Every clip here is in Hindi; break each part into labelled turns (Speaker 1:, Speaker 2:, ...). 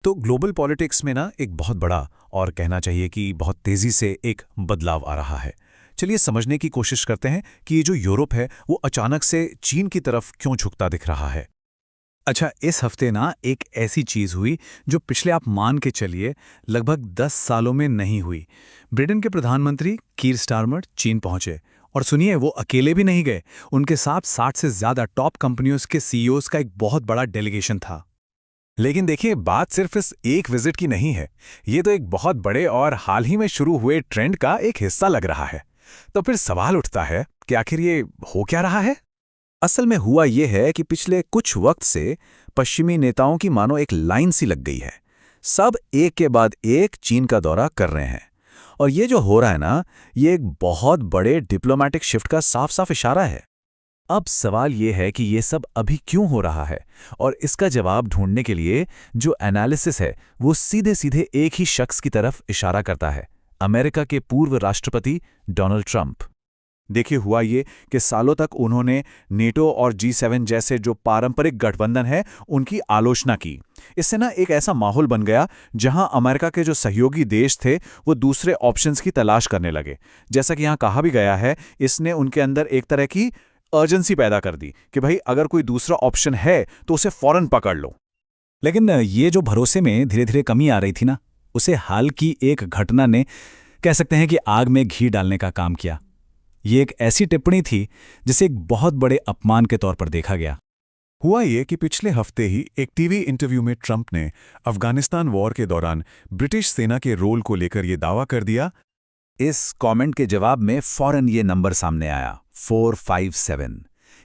Speaker 1: तो ग्लोबल पॉलिटिक्स में ना एक बहुत बड़ा और कहना चाहिए कि बहुत तेजी से एक बदलाव आ रहा है। चलिए समझने की कोशिश करते हैं कि ये जो यूरोप है वो अचानक से चीन की तरफ क्यों झुकता दिख रहा है।
Speaker 2: अच्छा, इस हफ्ते ना एक ऐसी चीज हुई जो पिछले आप मान के चलिए लगभग 10 सालों में नहीं हुई। ब्रिटेन के प्रधानमंत्री कीर स्टारमर चीन पहुंचे। और सुनिए, वो अकेले भी नहीं गए। उनके साथ 60 से ज्यादा टॉप कंपनियों के सीईओज का एक बहुत बड़ा डेलीगेशन था।
Speaker 1: लेकिन देखिए, बात सिर्फ इस एक विजिट की नहीं है। ये तो एक बहुत बड़े और हाल ही में शुरू हुए ट्रेंड का एक हिस्सा लग रहा है। तो फिर सवाल उठता है कि आखिर ये हो क्या रहा है। असल में हुआ ये है कि पिछले कुछ वक्त से पश्चिमी नेताओं की मानो एक लाइन सी लग गई है। सब एक के बाद एक चीन का दौरा कर रहे हैं। और ये जो हो रहा है ना, ये एक बहुत बड़े डिप्लोमैटिक शिफ्ट का साफ साफ इशारा है। अब सवाल ये है कि ये सब अभी क्यों हो रहा है, और इसका जवाब ढूंढने के लिए जो एनालिसिस है वो सीधे सीधे एक ही शख्स की तरफ इशारा करता है, अमेरिका के पूर्व राष्ट्रपति डोनाल्ड ट्रंप। देखिए, हुआ ये कि सालों तक उन्होंने नेटो और G7 जैसे जो पारंपरिक गठबंधन है उनकी आलोचना की। इससे ना एक ऐसा माहौल बन गया जहां अमेरिका के जो सहयोगी देश थे वो दूसरे ऑप्शंस की तलाश करने लगे। जैसा कि यहां कहा भी गया है, इसने उनके अंदर एक तरह की अर्जेंसी पैदा कर दी कि भाई अगर कोई दूसरा ऑप्शन है तो उसे फौरन पकड़ लो।
Speaker 2: लेकिन ये जो भरोसे में धीरे धीरे कमी आ रही थी ना, उसे हाल की एक घटना ने कह सकते हैं कि आग में घी डालने का काम किया। ये एक ऐसी टिप्पणी थी जिसे एक बहुत बड़े अपमान के तौर पर देखा गया।
Speaker 1: हुआ ये कि पिछले हफ्ते ही एक टीवी इंटरव्यू में ट्रंप ने अफगानिस्तान वॉर के दौरान ब्रिटिश सेना के रोल को लेकर ये दावा कर दिया। इस कमेंट के जवाब में फौरन ये नंबर सामने आया, 457।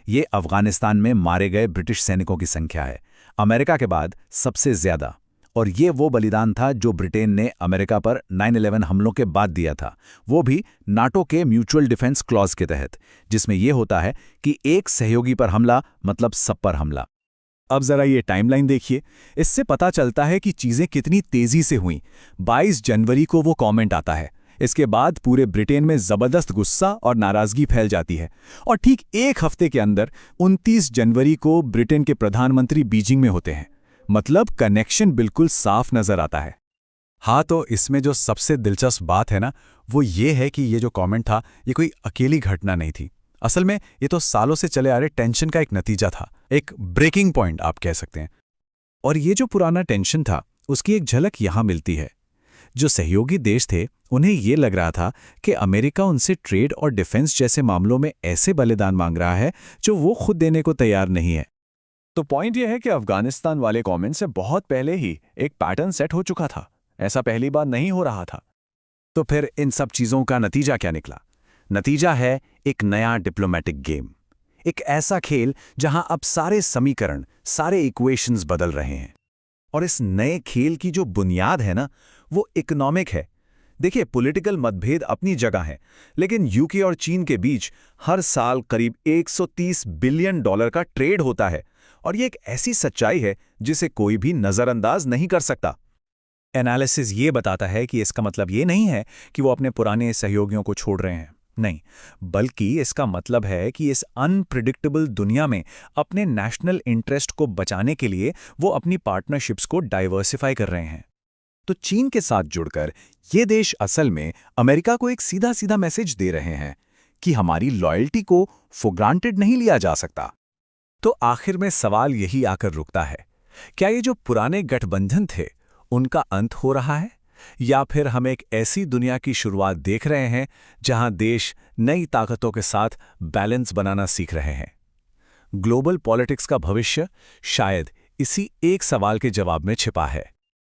Speaker 1: ये अफगानिस्तान में मारे गए ब्रिटिश सैनिकों की संख्या है, अमेरिका के बाद सबसे ज्यादा। और ये वो बलिदान था जो ब्रिटेन ने अमेरिका पर 9/11 हमलों के बाद दिया था, वो भी नाटो के म्यूचुअल डिफेंस क्लॉज के तहत, जिसमें यह होता है कि एक सहयोगी पर हमला मतलब सब पर हमला। अब जरा ये टाइमलाइन देखिए, इससे पता चलता है कि चीजें कितनी तेजी से हुईं। 22 जनवरी को वो कमेंट आता है। इसके बाद पूरे ब्रिटेन में जबरदस्त गुस्सा और नाराजगी फैल जाती है। और ठीक एक हफ्ते के अंदर 29 जनवरी को ब्रिटेन के प्रधानमंत्री बीजिंग में होते हैं। मतलब कनेक्शन बिल्कुल साफ नजर आता है। हाँ, तो इसमें जो सबसे दिलचस्प बात है ना, वो ये है कि ये जो कमेंट था ये कोई अकेली घटना नहीं थी। असल में ये तो सालों से चले आ रहे टेंशन का एक नतीजा था, एक ब्रेकिंग पॉइंट आप कह सकते हैं। और ये जो पुराना टेंशन था उसकी एक झलक यहां मिलती है। जो सहयोगी देश थे उन्हें ये लग रहा था कि अमेरिका उनसे ट्रेड और डिफेंस जैसे मामलों में ऐसे बलिदान मांग रहा है जो वो खुद देने को तैयार नहीं है। तो पॉइंट यह है कि अफगानिस्तान वाले कमेंट से बहुत पहले ही एक पैटर्न सेट हो चुका था। ऐसा पहली बार नहीं हो रहा था। तो फिर इन सब चीजों का नतीजा क्या निकला? नतीजा है एक नया डिप्लोमेटिक गेम, एक ऐसा खेल जहां अब सारे समीकरण, सारे इक्वेशंस बदल रहे हैं। और इस नए खेल की जो बुनियाद है ना, वो इकोनॉमिक है। देखिए, पॉलिटिकल मतभेद अपनी जगह है, लेकिन यूके और चीन के बीच हर साल करीब 130 बिलियन डॉलर का ट्रेड होता है। और ये एक ऐसी सच्चाई है जिसे कोई भी नजरअंदाज नहीं कर सकता। एनालिसिस ये बताता है कि इसका मतलब ये नहीं है कि वो अपने पुराने सहयोगियों को छोड़ रहे हैं, नहीं, बल्कि इसका मतलब है कि इस अनप्रिडिक्टेबल दुनिया में अपने नेशनल इंटरेस्ट को बचाने के लिए वो अपनी पार्टनरशिप्स को डाइवर्सिफाई कर रहे हैं। तो चीन के साथ जुड़कर ये देश असल में अमेरिका को एक सीधा सीधा मैसेज दे रहे हैं कि हमारी लॉयल्टी को फॉर ग्रांटेड नहीं लिया जा सकता। तो आखिर में सवाल यही आकर रुकता है, क्या ये जो पुराने गठबंधन थे उनका अंत हो रहा है, या फिर हम एक ऐसी दुनिया की शुरुआत देख रहे हैं जहां देश नई ताकतों के साथ बैलेंस बनाना सीख रहे हैं? ग्लोबल पॉलिटिक्स का भविष्य शायद इसी एक सवाल के जवाब में छिपा है।